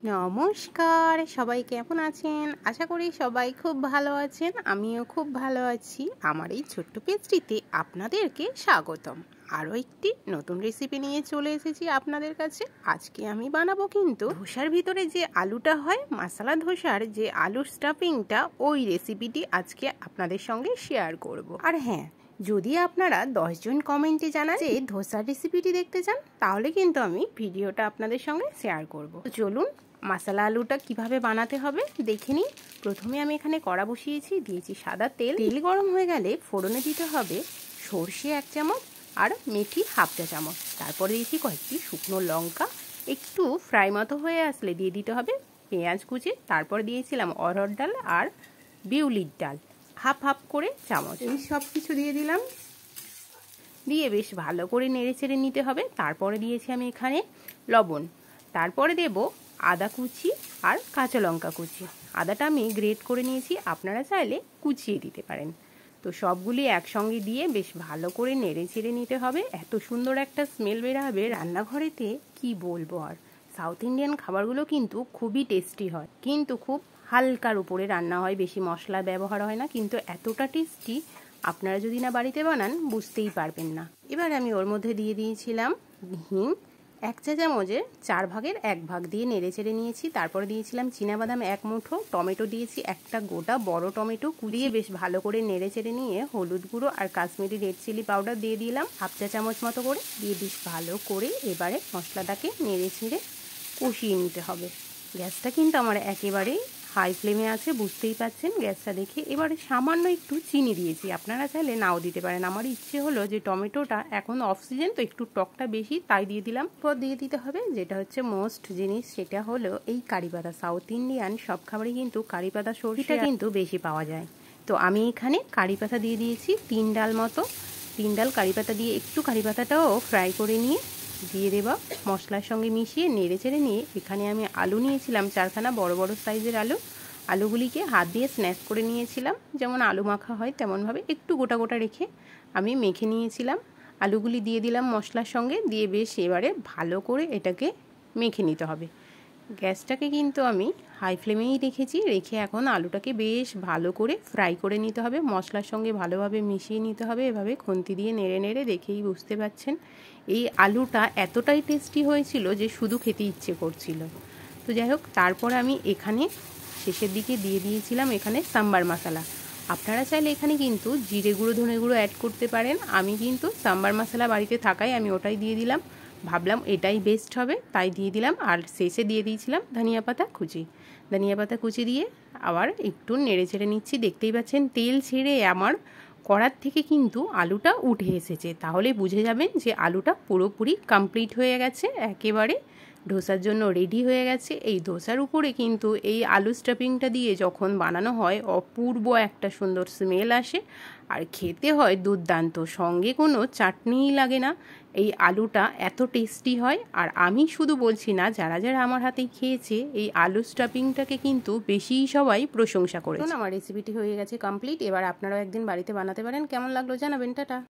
নমস্কার, সবাই কেমন আছেন? আশা করি সবাই খুব ভালো আছেন। আমিও খুব ভালো আছি। আমার এই ছোট্ট পেজটিতে আপনাদেরকে স্বাগতম। আরও একটি নতুন রেসিপি নিয়ে চলে এসেছি আপনাদের কাছে। আজকে আমি বানাবো কিন্তু ধোসার ভিতরে যে আলুটা হয়, মশলা ধোসার যে আলুর স্টাফিংটা, ওই রেসিপিটি আজকে আপনাদের সঙ্গে শেয়ার করব। আর হ্যাঁ, যদি আপনারা 10 জন কমেন্টে জানান যে ধোসার রেসিপিটি দেখতে চান, তাহলে কিন্তু আমি ভিডিওটা আপনাদের সঙ্গে শেয়ার করব। তো চলুন মশলা আলুটা কিভাবে বানাতে হবে দেখে নিই। প্রথমে আমি এখানে কড়া বসিয়েছি, দিয়েছি সাদা তেল। তেল গরম হয়ে গেলে ফোড়নে দিতে হবে সর্ষে 1 চামচ আর মেথি 1/2 চা চামচ। তারপরে দিয়েছি কয়েকটি শুকনো লঙ্কা। একটু ফ্রাই মতো হয়ে আসলে দিয়ে দিতে হবে পেঁয়াজ কুচি। তারপর দিয়েছিলাম অরহর ডাল আর বিউলির ডাল 1/2 করে চামচ। এই সব কিছু দিয়ে দিলাম, দিয়ে বেশ ভালো করে নেড়ে চেড়ে নিতে হবে। তারপরে দিয়েছি আমি এখানে লবণ। তারপরে দেব আদা কুচি আর কাঁচা লঙ্কা কুচি। আদাটা আমি গ্রেট করে নিয়েছি, আপনারা চাইলে কুচিয়ে দিতে পারেন। তো সবগুলি একসঙ্গে দিয়ে বেশ ভালো করে নেড়ে চেড়ে নিতে হবে। এত সুন্দর একটা স্মেল বেরোবে রান্নাঘরেতে, কি বলবো আর। সাউথ ইন্ডিয়ান খাবারগুলো কিন্তু খুবই টেস্টি হয়, কিন্তু খুব হালকার উপরে রান্না হয়, বেশি মশলা ব্যবহার হয় না, কিন্তু এতটা টেস্টি আপনারা যদি না বাড়িতে বানান বুঝতেই পারবেন না। এবার আমি ওর মধ্যে দিয়ে দিয়েছিলাম হিং 1 চা চামচের 4 ভাগের 1 ভাগ দিয়ে নেড়ে চেড়ে নিয়েছি। তারপরে দিয়েছিলাম চীনাবাদাম 1 মুঠো, টমেটো দিয়েছি একটা গোটা বড় টমেটো, কুড়িয়ে বেশ ভালো করে নেড়ে চেড়ে নিয়ে হলুদ গুঁড়ো আর কাশ্মীরি রেড চিলি পাউডার দিয়ে দিলাম 1/2 চা চামচ মতো করে, দিয়ে বেশ ভালো করে এবারে মশলাটাকে নেড়ে চেড়ে কষিয়ে নিতে হবে। গ্যাসটা কিন্তু আমার একেবারেই হাই ফ্লেমে আছে, বুঝতেই পাচ্ছেন গ্যাসটা দেখে। এবারে সামান্য একটু চিনি দিয়েছি, আপনারা চাইলে নাও দিতে পারেন। আমার ইচ্ছে হলো যে টমেটোটা এখন অফ সিজন, তো একটু টকটা বেশি, তাই দিয়ে দিলাম। পর দিয়ে দিতে হবে যেটা হচ্ছে মোস্ট জিনিস, সেটা হলো এই কারি পাতা। সাউথ ইন্ডিয়ান সব খাবারে কিন্তু কারি পাতা সরষেটা কিন্তু বেশি পাওয়া যায়। তো আমি এখানে কারি পাতা দিয়ে দিয়েছি 3 ডাল মতো। 3 ডাল কারি পাতা দিয়ে একটু কারি পাতাটাও ফ্রাই করে নিয়ে দিয়ে দেবা মশলার সঙ্গে মিশিয়ে নেড়ে চেড়ে নিয়ে এখানে আমি আলু নিয়েছিলাম 4খানা বড় বড় সাইজের আলু। আলুগুলিকে হাত দিয়ে স্ন্যাচ করে নিয়েছিলাম, যেমন আলু মাখা হয় তেমনভাবে একটু গোটা গোটা রেখে আমি মেখে নিয়েছিলাম। আলুগুলি দিয়ে দিলাম মশলার সঙ্গে, দিয়ে বেশ এবারে ভালো করে এটাকে মেখে নিতে হবে। গ্যাসটাকে কিন্তু আমি হাই ফ্লেমেই রেখেছি, রেখে এখন আলুটাকে বেশ ভালো করে ফ্রাই করে নিতে হবে, মশলার সঙ্গে ভালোভাবে মিশিয়ে নিতে হবে। এভাবে খুন্তি দিয়ে নেড়ে নেড়ে দেখেই বুঝতে পাচ্ছেন এই আলুটা এতটাই টেস্টি হয়েছিল যে শুধু খেতে ইচ্ছে করছিল। তো যাই হোক, তারপর আমি এখানে শেষের দিকে দিয়ে দিয়েছিলাম এখানে সাম্বার মশলা। আপনারা চাইলে এখানে কিন্তু জিরে গুঁড়ো ধনে গুঁড়ো অ্যাড করতে পারেন। আমি কিন্তু সাম্বার মশলা বাড়িতে থাকায় আমি ওটাই দিয়ে দিলাম, ভাবলাম এটাই বেস্ট হবে, তাই দিয়ে দিলাম। আর শেষে দিয়ে দিয়েছিলাম ধনিয়া পাতা কুচি দিয়ে আবার একটু নেড়ে চেড়ে নিচ্ছি। দেখতেই পাচ্ছেন তেল ছেড়ে আমার কড়ার থেকে কিন্তু আলুটা উঠে এসেছে, তাহলে বুঝে যাবেন যে আলুটা পুরোপুরি কমপ্লিট হয়ে গেছে, একেবারে ধোসার জন্য রেডি হয়ে গেছে। এই ধোসার উপরে কিন্তু এই আলু স্টাফিংটা দিয়ে যখন বানানো হয় অপূর্ব একটা সুন্দর স্মেল আসে, আর খেতে হয় দুর্দান্ত, সঙ্গে কোনো চাটনিই লাগে না। এই আলুটা এত টেস্টি হয়। আর আমি শুধু বলছি না, যারা যারা আমার হাতে খেয়েছে এই আলু স্টাফিংটাকে কিন্তু বেশিই সবাই প্রশংসা করেছে। আমার রেসিপিটি হয়ে গেছে কমপ্লিট। এবার আপনারাও একদিন বাড়িতে বানাতে পারেন। কেমন লাগলো জানাবেন। টাটা।